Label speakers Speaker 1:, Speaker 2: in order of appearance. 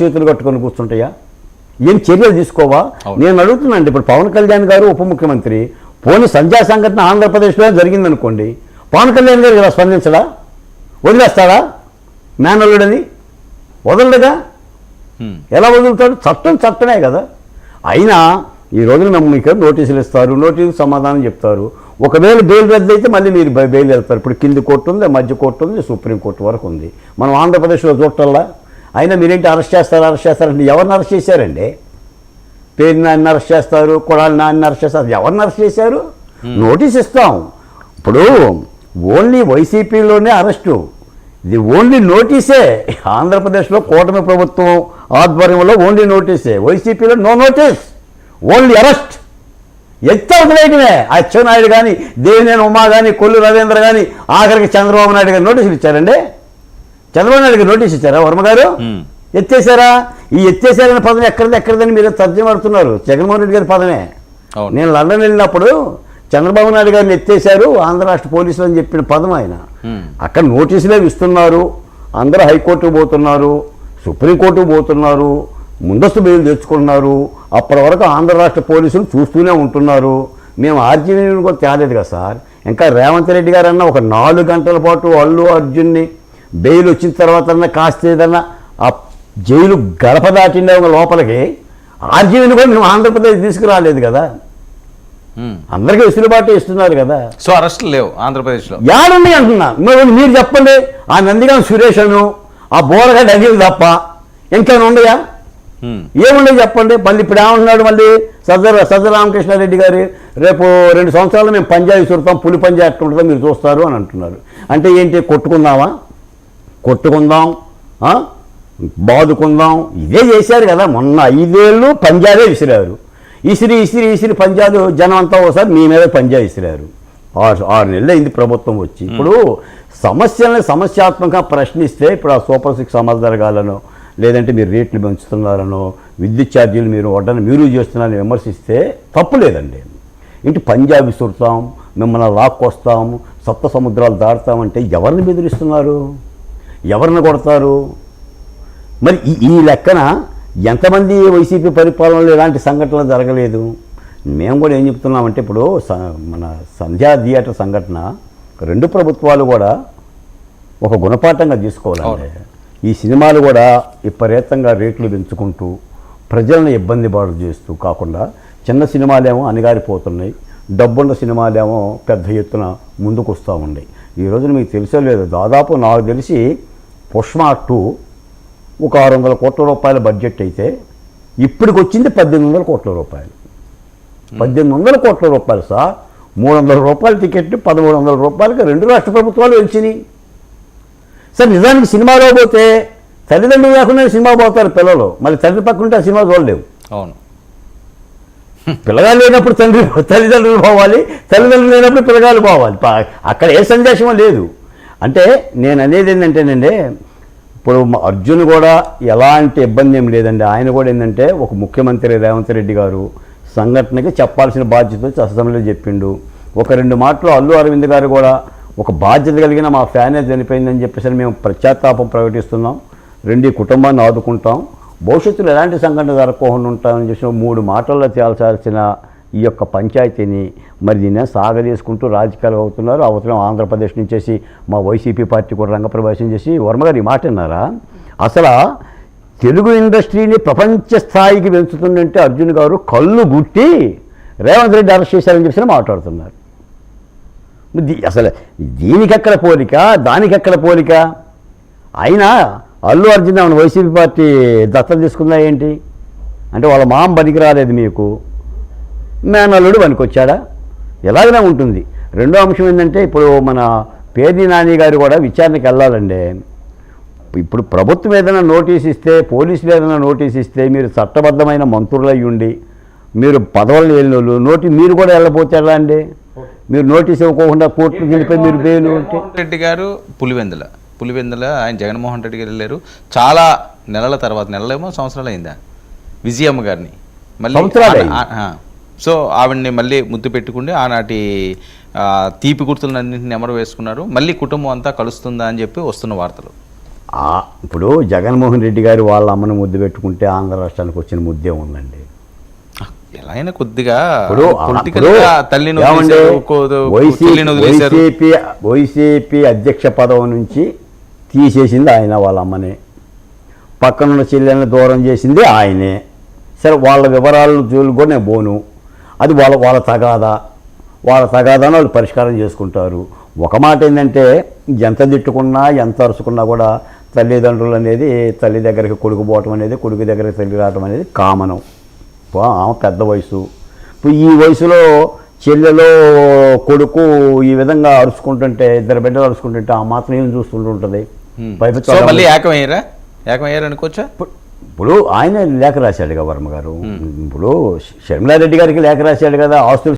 Speaker 1: చేతులు కట్టుకొని కూర్చుంటాయా? ఏం చర్యలు తీసుకోవా? నేను అడుగుతున్నాను. ఇప్పుడు పవన్ కళ్యాణ్ గారు ఉప ముఖ్యమంత్రి, పోనీ సంధ్యా సంఘటన ఆంధ్రప్రదేశ్లో జరిగిందనుకోండి, పవన్ కళ్యాణ్ గారు ఇలా స్పందించడా? వదిలేస్తాడా? మేనల్లుడని వదలడుగా. ఎలా వదులుతాడు? చట్టమే కదా. అయినా ఈ రోజున మేము మీకు నోటీసులు ఇస్తారు, నోటీసు సమాధానం చెప్తారు. ఒకవేళ బెయిల్ రద్దు అయితే మళ్ళీ మీరు బెయిల్ వెళ్తారు. ఇప్పుడు కింది కోర్టు ఉంది, మధ్య కోర్టు ఉంది, సుప్రీంకోర్టు వరకు ఉంది. మనం ఆంధ్రప్రదేశ్లో చూడటల్లా. అయినా మీరేంటి అరెస్ట్ చేస్తారంటే ఎవరిని అరెస్ట్ చేశారండి? పేరు నాన్ని అరెస్ట్ చేస్తారు, కొడాలి నాన్ని అరెస్ట్ చేస్తారు. ఎవరిని అరెస్ట్ చేశారు? నోటీస్ ఇస్తాం. ఇప్పుడు ఓన్లీ వైసీపీలోనే అరెస్టు, ఇది ఓన్లీ నోటీసే. ఆంధ్రప్రదేశ్లో కూటమి ప్రభుత్వం ఆధ్వర్యంలో ఓన్లీ నోటీసే, వైసీపీలో నో నోటీస్, ఓన్లీ అరెస్ట్. ఎత్తవతలేయటమే. అచ్చెన్నాయుడు కానీ, దేవినేని ఉమా కానీ, కొల్లు రవీంద్ర కానీ, ఆఖరికి చంద్రబాబు నాయుడు గారు నోటీసులు ఇచ్చారండి. చంద్రబాబు నాయుడు గారు నోటీస్ ఇచ్చారా? వర్మ గారు ఎత్తేసారా? ఈ ఎత్తేసారనే పదం ఎక్కడిదని మీరు తర్జుమాడుతున్నారు. జగన్మోహన్ రెడ్డి గారి పదమే. నేను లండన్ వెళ్ళినప్పుడు చంద్రబాబు నాయుడు గారిని ఎత్తేశారు ఆంధ్ర రాష్ట్ర పోలీసులు అని చెప్పిన పదం ఆయన. అక్కడ నోటీసులే ఇస్తున్నారు. అందరూ హైకోర్టుకు పోతున్నారు, సుప్రీంకోర్టుకు పోతున్నారు, ముందస్తు బెయిల్ తెచ్చుకుంటున్నారు. అప్పటి వరకు ఆంధ్ర రాష్ట్ర పోలీసులు చూస్తూనే ఉంటున్నారు. మేము ఆర్జీవీని కూడా తేలేదు కదా సార్. ఇంకా రేవంత్ రెడ్డి గారు అన్న ఒక 4 గంటల పాటు అల్లు అర్జున్ని బెయిల్ వచ్చిన తర్వాత కాస్త ఏదన్నా ఆ జైలు గడప దాటిండే ఒక లోపలికి ఆర్జీవీని కూడా మేము ఆంధ్రప్రదేశ్ తీసుకురాలేదు కదా. అందరికీ వెసులుబాటు ఇస్తున్నారు కదా.
Speaker 2: సో అరెస్టులు లేవు ఆంధ్రప్రదేశ్లో.
Speaker 1: యాడున్నాయి అంటున్నా. మీరు చెప్పండి. ఆ నందిగాం సురేష్ అను, ఆ బోరగడ్డ అనిల్ తప్ప ఇంకేమైనా ఉన్నాయా? ఏముండే చెప్పండి. మళ్ళీ ఇప్పుడు ఏమంటున్నాడు? మళ్ళీ సజ్జల రామకృష్ణారెడ్డి గారు రేపు 2 సంవత్సరాలు మేము పంజాబీ చుడతాం, పులి పంజాబీ ఎట్లా ఉంటుందో మీరు చూస్తారు అని అంటున్నారు. అంటే ఏంటి? కొట్టుకుందాం, బాదుకుందాం, ఇదే చేశారు కదా. మొన్న 5 ఏళ్ళు పంజాబే విసిరారు. ఇసిరి పంజాబ్ జనం అంతా ఒకసారి మీ మీద పంజాబ్ విసిరారు. 6 నెలలు అయింది ప్రభుత్వం వచ్చి. ఇప్పుడు సమస్యలను సమస్యాత్మకంగా ప్రశ్నిస్తే, ఇప్పుడు ఆ సూపర్ 6 అమలు జరగాలనో, లేదంటే మీరు రేట్లు పెంచుతున్నారనో, విద్యుత్ ఛార్జీలు మీరు వడ్డను మీరు చేస్తున్నారని విమర్శిస్తే తప్పు లేదండి. ఇంటి పంజాబ్ విసురుతాం, మిమ్మల్ని లాక్కొస్తాం, సప్త సముద్రాలు దాటుతామంటే ఎవరిని బెదిరిస్తున్నారు? ఎవరిని కొడతారు? మరి ఈ లెక్కన ఎంతమంది వైసీపీ పరిపాలనలో ఎలాంటి సంఘటనలు జరగలేదు? మేము కూడా ఏం చెప్తున్నామంటే, ఇప్పుడు మన సంధ్యా థియేటర్ సంఘటన 2 ప్రభుత్వాలు కూడా ఒక గుణపాఠంగా తీసుకోవాలండి. ఈ సినిమాలు కూడా విపరీతంగా రేట్లు పెంచుకుంటూ ప్రజలను ఇబ్బంది పాడు చేస్తూ కాకుండా, చిన్న సినిమాలేమో అణగారిపోతున్నాయి, డబ్బున్న సినిమాలేమో పెద్ద ఎత్తున ముందుకు వస్తూ ఉన్నాయి. ఈ రోజున మీకు తెలిసే లేదు, దాదాపు నాకు తెలిసి పుష్ప 2 ఒక 600 కోట్ల రూపాయల బడ్జెట్ అయితే ఇప్పటికి వచ్చింది 1800 కోట్ల రూపాయలు. 1800 కోట్ల రూపాయలు సార్. 300 రూపాయల టికెట్ 1300 రూపాయలకి 2 రాష్ట్ర ప్రభుత్వాలు వచ్చినాయి సార్. నిజానికి సినిమాలో పోతే తల్లిదండ్రులు లేకుండా సినిమా పోతారు పిల్లలు, మళ్ళీ తండ్రి పక్కనుంటే ఆ సినిమా చూడలేవు. అవును, పిల్లగాలు లేనప్పుడు తల్లిదండ్రులు పోవాలి, తల్లిదండ్రులు లేనప్పుడు పిల్లగాలు పోవాలి. అక్కడ ఏ సందేశమో లేదు. అంటే నేను అనేది ఏంటంటేనండి, ఇప్పుడు అర్జున్ కూడా ఎలాంటి ఇబ్బంది ఏం లేదండి. ఆయన కూడా ఏంటంటే, ఒక ముఖ్యమంత్రి రేవంత్ రెడ్డి గారు సంఘటనకి చెప్పాల్సిన బాధ్యత అసెంబ్లీలో చెప్పిండు. ఒక 2 మాటలు అల్లు అరవింద్ గారు కూడా ఒక బాధ్యత కలిగిన మా ఫ్యానే చనిపోయిందని చెప్పేసి మేము పశ్చాత్తాపం ప్రకటిస్తున్నాం. 2 కుటుంబాన్ని ఆదుకుంటాం, భవిష్యత్తులో ఎలాంటి సంఘటన జరగకుండా ఉంటామని చెప్పి 3 మాటల్లో తేల్చాల్సిన ఈ యొక్క పంచాయతీని మరి దీన్ని సాగదీసుకుంటూ రాజకీయాలు అవుతున్నారు. అవసరం ఆంధ్రప్రదేశ్ నుంచేసి మా వైసీపీ పార్టీ కూడా రంగప్రవేశం చేసి, వర్మ గారు ఈ మాట విన్నారా? అసలు తెలుగు ఇండస్ట్రీని ప్రపంచ స్థాయికి పెంచుతుందంటే అర్జున్ గారు కళ్ళు గుట్టి రేవంత్ రెడ్డి అరెస్ట్ చేశారని చెప్పి మాట్లాడుతున్నారు. అసలు దీనికెక్కడ పోలిక, దానికెక్కడ పోలిక? అయినా అల్లు అర్జున్ ఆమెను వైసీపీ పార్టీ దత్తత తీసుకుందా ఏంటి? అంటే వాళ్ళ మామ పనికి రాలేదు, మీకు మేనల్లుడు పనికొచ్చాడా? ఎలాగనే ఉంటుంది. రెండో అంశం ఏంటంటే, ఇప్పుడు మన పేర్ని నాని గారు కూడా విచారణకి వెళ్ళాలండి. ఇప్పుడు ప్రభుత్వం ఏదైనా నోటీస్ ఇస్తే, పోలీసులు ఏదైనా నోటీస్ ఇస్తే, మీరు చట్టబద్ధమైన మంత్రులు అయ్యి ఉండి మీరు పదవులు వెళ్ళినోళ్ళు మీరు కూడా వెళ్ళబోతే ఎలా అండి? మీరు నోటీస్ ఇవ్వకుండా కోర్టుకు వెళ్ళిపోయి మీరు బెయిల్ ఉంటే.
Speaker 2: రెడ్డి గారు పులివెందుల ఆయన జగన్మోహన్ రెడ్డి గారు వెళ్ళారు. చాలా నెలల తర్వాత, నెలలేమో సంవత్సరాలు అయిందా, విజయమ్మ గారిని మళ్ళీ సో ఆవిడ్ని మళ్ళీ ముద్దు పెట్టుకుంటే ఆనాటి తీపి గుర్తులన్నింటిని నెమరు వేసుకున్నారు. మళ్ళీ కుటుంబం అంతా కలుస్తుందా అని చెప్పి వస్తున్న వార్తలు.
Speaker 1: ఇప్పుడు జగన్మోహన్ రెడ్డి గారు వాళ్ళ అమ్మని ముద్దు పెట్టుకుంటే ఆంధ్ర రాష్ట్రానికి వచ్చిన ముద్దే ఉందండి.
Speaker 2: ఎలా అయినా కొద్దిగా
Speaker 1: ఇప్పుడు
Speaker 2: పొలిటికల్ గా తల్లిని వదిలేశారు.
Speaker 1: వైసీపీ అధ్యక్ష పదవి నుంచి తీసేసింది ఆయన వాళ్ళ అమ్మనే, పక్కనున్న చెల్లెల్ని దూరం చేసింది ఆయనే. సరే వాళ్ళ వివరాలు జోలు కూడా నేను పోను, అది వాళ్ళ తగాదాను వాళ్ళు పరిష్కారం చేసుకుంటారు. ఒక మాట ఏంటంటే ఎంత తిట్టుకున్నా ఎంత అరుచుకున్నా కూడా తల్లిదండ్రులు అనేది తల్లి దగ్గరికి కొడుకు పోవటం అనేది, కొడుకు దగ్గరికి తల్లి రావటం అనేది కామనం. ఆమె పెద్ద వయసు, ఇప్పుడు ఈ వయసులో చెల్లెలో కొడుకు ఈ విధంగా అరుచుకుంటుంటే, ఇద్దరు బిడ్డలు అరుచుకుంటుంటే ఆ మాత్రం ఏం చూస్తుంటుంది.
Speaker 2: మళ్ళీ ఏకమయ్యారు అనుకోవచ్చా?
Speaker 1: ఇప్పుడు ఆయన లేఖ రాశాడుగా వర్మ గారు, ఇప్పుడు షర్మిలారెడ్డి గారికి లేఖ రాశాడు కదా, ఆస్తులు